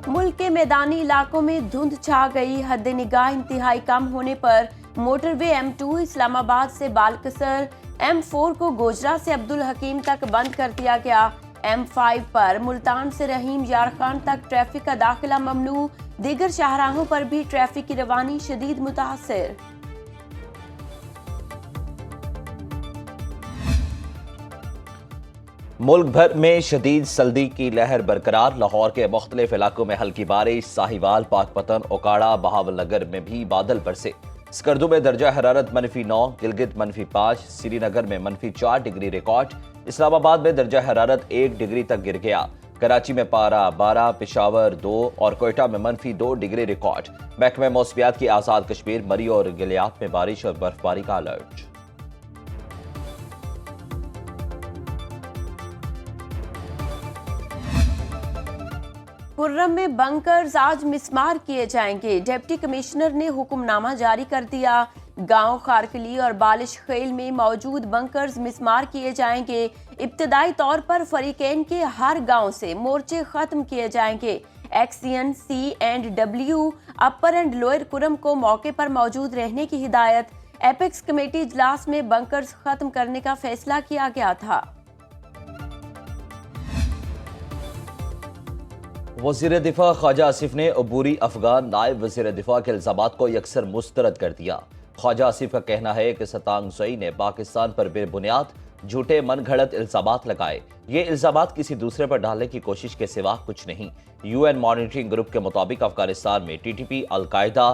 मुल्क के मैदानी इलाकों में धुंध छा गई। हद निगाह इंतहाई कम होने पर मोटरवे M2 इस्लामाबाद से बालकसर, M4 को गोजरा से अब्दुल हकीम तक बंद कर दिया गया। M5 पर मुल्तान से रहीम यार खान तक ट्रैफिक का दाखिला ममनू। दीगर शाहराहों पर भी ट्रैफिक की रवानी शदीद मुतासिर। मुल्क भर में शदीद सर्दी की लहर बरकरार। लाहौर के मुख्तलिफ इलाकों में हल्की बारिश। साहिवाल, पाकपतन, ओकाड़ा, बहावलनगर में भी बादल बरसे। स्कर्दू में दर्जा हरारत -9, गिलगित -5, श्रीनगर में -4 डिग्री रिकॉर्ड। इस्लामाबाद में दर्जा हरारत 1 डिग्री तक गिर गया। कराची में पारा 12, पेशावर 2 और कोयटा में -2 डिग्री रिकॉर्ड। महकमे मौसमियात की आज़ाद कश्मीर, मरी और गिलियात में बारिश और बर्फबारी का अलर्ट। खुर्रम में बंकर्स आज मिसमार किए जाएंगे। डिप्टी कमिश्नर ने हुक्मनामा जारी कर दिया। गांव खारकली और बालिश खेल में मौजूद बंकर्स मिसमार किए जाएंगे। इब्तदाई तौर पर फरीकैन के हर गांव से मोर्चे खत्म किए जाएंगे। XCN, C&W upper and lower Khurram को मौके पर मौजूद रहने की हिदायत। एपेक्स कमेटी इजलास में बंकर्स खत्म करने का फैसला किया गया था। वज़ीर दिफा ख्वाजा आसिफ ने अबूरी अफगान नायब वज़ीर दिफा के इल्ज़ामात को यकसर मुस्तरद कर दिया। ख्वाजा आसिफ का कहना है कि सतांग सोई ने पाकिस्तान पर बेबुनियाद झूठे मनगढ़ंत इल्ज़ामात लगाए। ये इल्ज़ामात किसी दूसरे पर डालने की कोशिश के सिवा कुछ नहीं। UN मॉनिटरिंग ग्रुप के मुताबिक अफगानिस्तान में TTP, अलकायदा,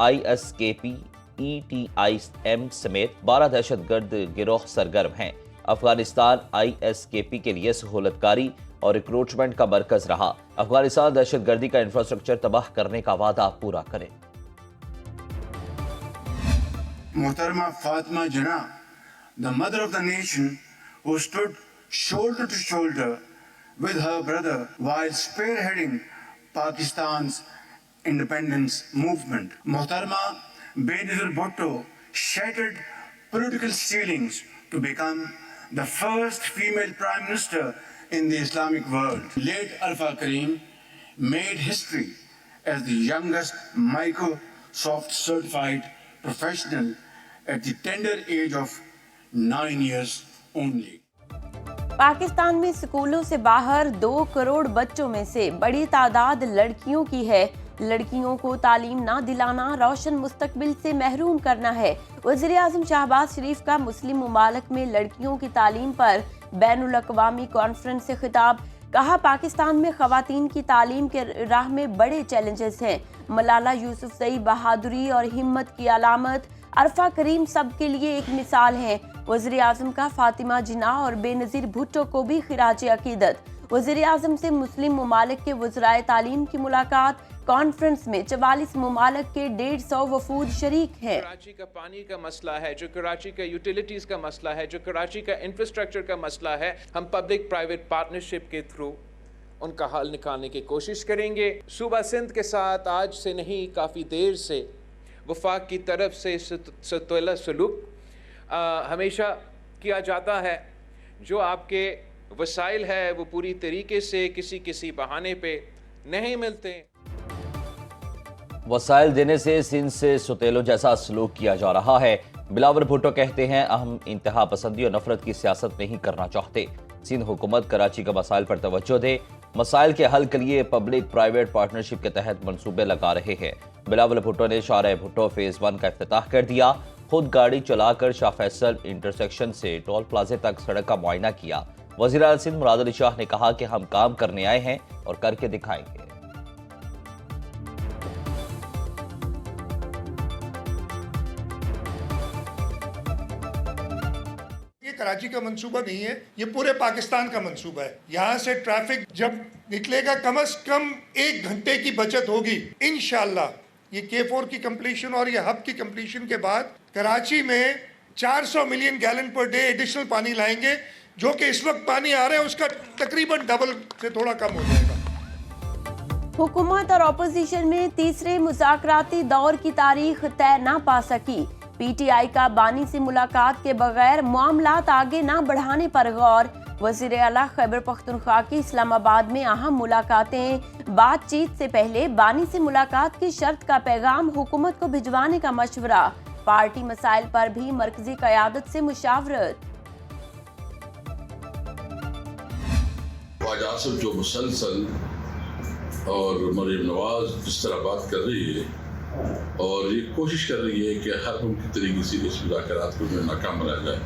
ISKP, ETIM समेत 12 दहशतगर्द गिरोह सरगर्म हैं। अफगानिस्तान ISKP के लिए सहूलतकारी और रिक्रूटमेंट का मरकज रहा। अफगानिस्तान दहशतगर्दी का इंफ्रास्ट्रक्चर तबाह करने का वादा पूरा करे। मोहतरमा फातिमा जना, the mother of the nation who stood shoulder to shoulder with her brother while spearheading Pakistan's independence movement. Mohtarama Benazir Bhutto shattered political ceilings to become the first female prime minister in the Islamic world. Late Arfa Karim made history as the youngest Microsoft certified professional at the tender age of 9 years only. Pakistan में स्कूलों से बाहर 2 करोड़ बच्चों में से बड़ी तादाद लड़कियों की है। लड़कियों को तालीम ना दिलाना रोशन मुस्तकबिल से महरूम करना है। वज़ीर आज़म शहबाज शरीफ का मुस्लिम मुमालिक में लड़कियों की तालीम पर बैनुल अक़वामी कॉन्फ्रेंस से खिताब। कहा, पाकिस्तान में ख़वातीन की तालीम के राह में बड़े चैलेंजेस हैं। मलाला यूसुफ़ज़ई बहादुरी और हिम्मत की अलामत। अरफा करीम सब के लिए एक मिसाल है। वज़ीर आज़म का फातिमा जिन्ना और बेनज़ीर भुट्टो को भी खिराज अक़ीदत। वज़ीर आज़म से मुस्लिम मुमालिक के वज़राए तालीम की मुलाकात। कॉन्फ्रेंस में 44 मुमालिक के 150 वफूद शरीक हैं। कराची का पानी का मसला है, जो कराची का यूटिलिटीज़ का मसला है, जो कराची का इंफ्रास्ट्रक्चर का मसला है, हम पब्लिक प्राइवेट पार्टनरशिप के थ्रू उनका हल निकालने की कोशिश करेंगे। सूबा सिंध के साथ आज से नहीं काफ़ी देर से वफाक की तरफ से सतुला सलूक हमेशा किया जाता है। जो आपके वसाइल है वो पूरी तरीके से किसी बहाने पे नहीं मिलते। वसाइल देने से सिंध से सुतेलों जैसा सलूक किया जा रहा है। बिलावल भुट्टो कहते हैं, हम इंतहा पसंदी और नफरत की सियासत नहीं करना चाहते। सिंध हुकूमत कराची के मसाइल पर तवज्जो दे। मसाइल के हल के लिए पब्लिक प्राइवेट पार्टनरशिप के तहत मंसूबे लगा रहे हैं। बिलावल भुट्टो ने शाहराह भुट्टो फेज 1 का इफ्तिताह कर दिया। खुद गाड़ी चलाकर शाह फैसल इंटरसेक्शन से टोल प्लाजे तक सड़क का मुआयना किया। वज़ीर आला सिंध मुराद अली शाह ने कहा कि हम काम करने आए हैं और करके दिखाएंगे। कराची का मंसूबा नहीं है, ये पूरे पाकिस्तान का मंसूबा है। यहाँ से ट्रैफिक जब निकलेगा कम से कम 1 घंटे की बचत होगी इंशाल्लाह। ये K4 की कंप्लीशन और ये हब की कंप्लीशन के बाद कराची में 400 million gallon per day additional पानी लाएंगे, जो कि इस वक्त पानी आ रहा है उसका तकरीबन डबल से थोड़ा कम हो जाएगा। हुकूमत और अपोजिशन में तीसरे मुज़ाकराती दौर की तारीख तय ना पा सकी। PTI का बानी से मुलाकात के बगैर मामलात आगे ना बढ़ाने पर गौर। वज़ीर आला खैबर पख्तूनख्वा की इस्लामाबाद में अहम मुलाकातें। बातचीत से पहले बानी से मुलाकात की शर्त का पैगाम, हुकूमत को भिजवाने का मशवरा। पार्टी मसाइल पर भी मरकजी क़यादत से मुशावरत। ख्वाजा आसिफ जो मुसलसल और मरीम नवाज जिस तरह बात कर रही है और ये कोशिश कर रही है कि हर मुमकिन तरीके से इस मुज़ाकरात को नाकाम बनाया जाए।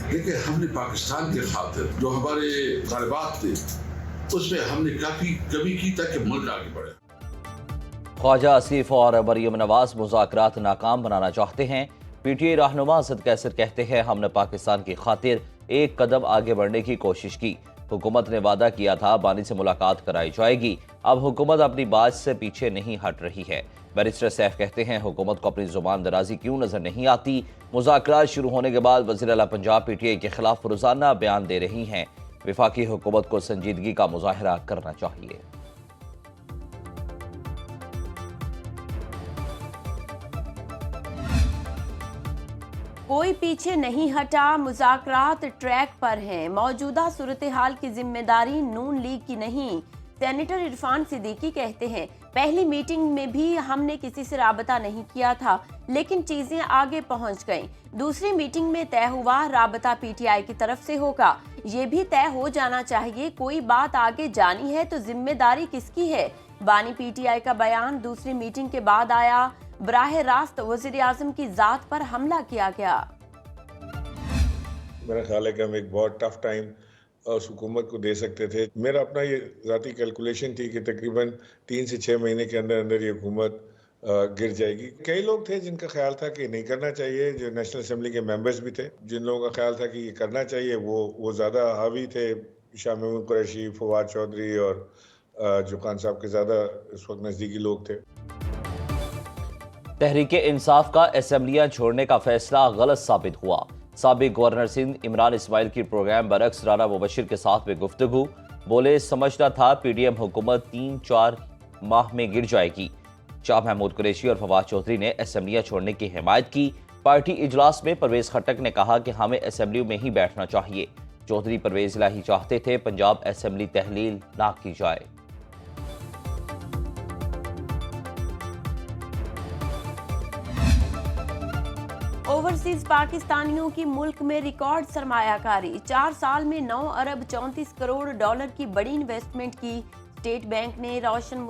देखिए, हमने पाकिस्तान के खातिर जो हमारे तालिबात थे उसमें हमने काफ़ी कमी की ताकि मुल्क आगे बढ़े। ख्वाजा आसिफ और मरीम नवाज मुज़ाकरात नाकाम बनाना चाहते हैं। पीटीआई रहनुमा असद कैसर कहते हैं, हमने पाकिस्तान की खातिर एक कदम आगे बढ़ने की कोशिश की। हुकूमत ने वादा किया था बानी से मुलाकात कराई जाएगी। अब हुकूमत अपनी बात से पीछे नहीं हट रही है। बैरिस्टर सैफ कहते हैं, हुकूमत को अपनी जुबान दराजी क्यों नजर नहीं आती। मुज़ाकरात शुरू होने के बाद वज़ीर आला पंजाब पीटीआई के खिलाफ रोजाना बयान दे रही हैं। वफाकी हुकूमत को संजीदगी का मुजाहरा करना चाहिए। कोई पीछे नहीं हटा, मुज़ाकरात ट्रैक पर हैं। मौजूदा सूरत हाल की जिम्मेदारी नून लीग की नहीं। सेनेटर इरफान सिद्दीकी कहते हैं, पहली मीटिंग में भी हमने किसी से राबता नहीं किया था, लेकिन चीजें आगे पहुंच गईं। दूसरी मीटिंग में तय हुआ राबता पीटीआई की तरफ से होगा। ये भी तय हो जाना चाहिए, कोई बात आगे जानी है तो जिम्मेदारी किसकी है। बानी पीटीआई का बयान दूसरी मीटिंग के बाद आया। बराह रास्त वज़ीर आज़म की ज़ात पर हमला किया गया। मेरा ख्याल है कि हम एक बहुत टफ टाइम उस हुकूमत को दे सकते थे। मेरा अपना ये ज़ाती कैलकुलेशन थी कि तकरीबन 3 से 6 महीने के अंदर अंदर ये हुकूमत गिर जाएगी। कई लोग थे जिनका ख्याल था कि नहीं करना चाहिए, जो नेशनल असम्बली के मेंबर्स भी थे। जिन लोगों का ख्याल था कि ये करना चाहिए वो ज़्यादा हावी थे। शाह महमूद कुरैशी, फवाद चौधरी और जो खान साहब के ज़्यादा इस वक्त नज़दीकी लोग थे। तहरीक इंसाफ का असम्बलियां छोड़ने का फैसला गलत साबित हुआ। साबिक गवर्नर सिंध इमरान इस्माइल की प्रोग्राम बरक्स राना मुबशिर के साथ में गुफ्तगू। बोले, समझता था पीडीएम हुकूमत 3-4 माह में गिर जाएगी। शाह महमूद कुरैशी और फवाद चौधरी ने असम्बलियां छोड़ने की हिमायत की। पार्टी इजलास में परवेज खट्टक ने कहा कि हमें असम्बली में ही बैठना चाहिए। चौधरी परवेज इलाही चाहते थे पंजाब असम्बली तहलील ना की जाए। ओवरसीज पाकिस्तानियों की मुल्क में रिकॉर्ड सरमायाकारी। 4 साल में 9 अरब 34 करोड़ डॉलर की बड़ी इन्वेस्टमेंट की। स्टेट बैंक ने रोशन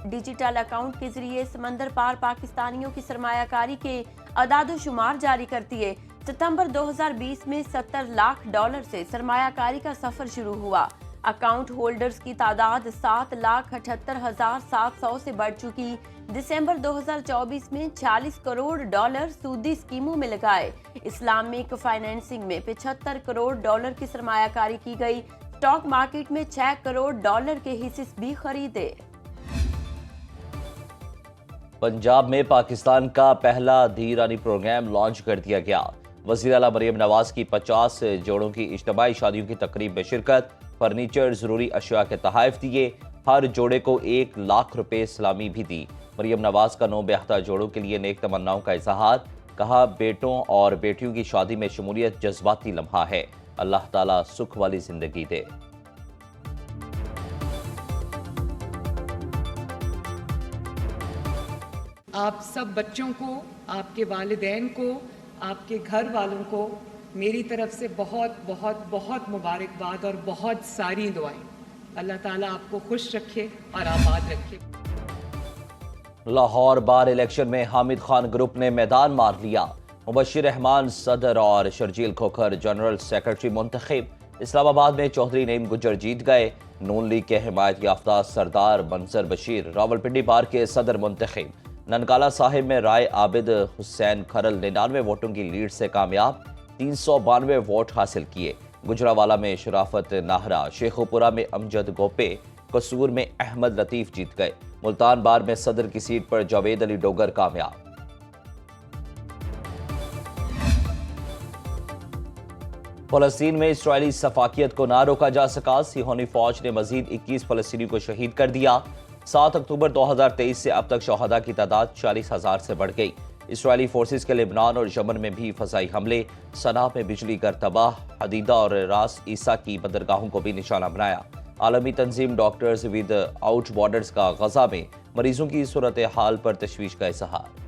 डिजिटल अकाउंट के जरिए समंदर पार पाकिस्तानियों की सरमायाकारी के अदाद-ओ-शुमार जारी कर दिए। सितंबर 2020 में 70 लाख डॉलर से सरमायाकारी का सफर शुरू हुआ। अकाउंट होल्डर्स की तादाद 7,78,700 से बढ़ चुकी। दिसंबर 2024 में 40 करोड़ डॉलर सूदी स्कीमों में लगाए। इस्लामिक फाइनेंसिंग में 75 करोड़ डॉलर की सरमायाकारी की गई। स्टॉक मार्केट में 6 करोड़ डॉलर के हिस्से भी खरीदे। पंजाब में पाकिस्तान का पहला धीरानी प्रोग्राम लॉन्च कर दिया गया। वज़ीर आला मरीम नवाज की 50 जोड़ों की इज्तिमाई शादियों की तकरीब में शिरकत। फर्नीचर, जरूरी अशिया के तोहफे दिए। हर जोड़े को 1 लाख रुपए सलामी भी दी। मरीम नवाज का 9 ब्याहता जोड़ों के लिए नेक तमन्नाओं का इजहार। कहा, बेटों और बेटियों की शादी में शमूलियत जज्बाती लम्हा है। अल्लाह ताला सुख वाली जिंदगी दे। आप सब बच्चों को, आपके वालिदैन को, आपके घर वालों को मेरी तरफ से बहुत बहुत बहुत मुबारकबाद और बहुत सारी दुआएं। अल्लाह ताला आपको खुश रखे और आबाद रखे। लाहौर बार इलेक्शन में हामिद खान ग्रुप ने मैदान मार लिया। मुबशिर रहमान सदर और शर्जील खोखर जनरल सेक्रेटरी मुंतखब। इस्लामाबाद में चौधरी नईम गुज्जर जीत गए। नून लीग के हिमायत याफ्ता सरदार मंजर बशीर रावलपिंडी बार के सदर मुंतखब। ननकाना साहिब में राय आबिद हुसैन खरल 99 वोटों की लीड से कामयाब। 392 वोट हासिल किए। गुजरावाला में शराफत नाहरा, शेखोपुरा में अमजद गोपे, कसूर में अहमद लतीफ जीत गए। मुल्तान बार में सदर की सीट पर जावेद अली डोगर कामयाब। फलस्तीन में इस्राएली सफाकियत को ना रोका जा सका। सिहोनी फौज ने मजीद 21 फलस्तीनी को शहीद कर दिया। 7 अक्टूबर 2023 से अब तक शहादा की तादाद 40,000 से बढ़ गई। اسرائیلی فورسز کے لبنان اور یمن میں بھی فضائی حملے، صنعاء میں بجلی گھر تباہ، حدیدہ اور راس عیسیٰ کی بندرگاہوں کو بھی نشانہ بنایا۔ عالمی تنظیم ڈاکٹرز ود آؤٹ بارڈرز کا غزہ میں مریضوں کی صورتحال پر تشویش کا اظہار۔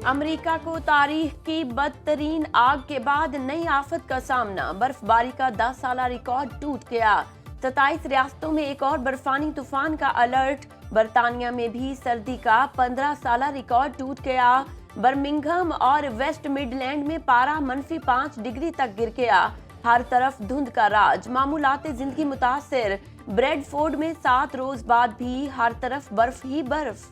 امریکہ کو تاریخ کی بدترین آگ کے بعد نئی آفت کا سامنا، برف باری کا 10 سالہ ریکارڈ ٹوٹ گیا۔ 27 ریاستوں میں ایک اور برفانی طوفان کا الرٹ، برطانیہ میں بھی سردی کا 15 سالہ ریکارڈ ٹوٹ گیا۔ برمنگھم اور ویسٹ مڈ لینڈ میں پارہ -5 ڈگری تک گر گیا۔ ہر طرف دھند کا راج، معمولات زندگی متاثر۔ بریڈ فورڈ میں 7 روز بعد بھی ہر طرف برف ہی برف۔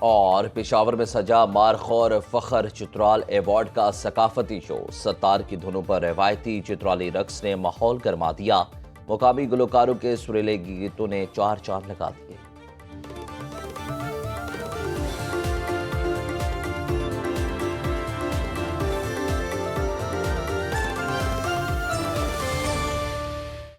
اور پشاور میں سجا مارخور فخر چترال ایوارڈ کا ثقافتی شو، ستار کی دھنوں پر روایتی چترالی رقص نے ماحول گرما دیا۔ مقامی گلوکاروں کے سریلے گیتوں نے 4 چاند لگا دیے۔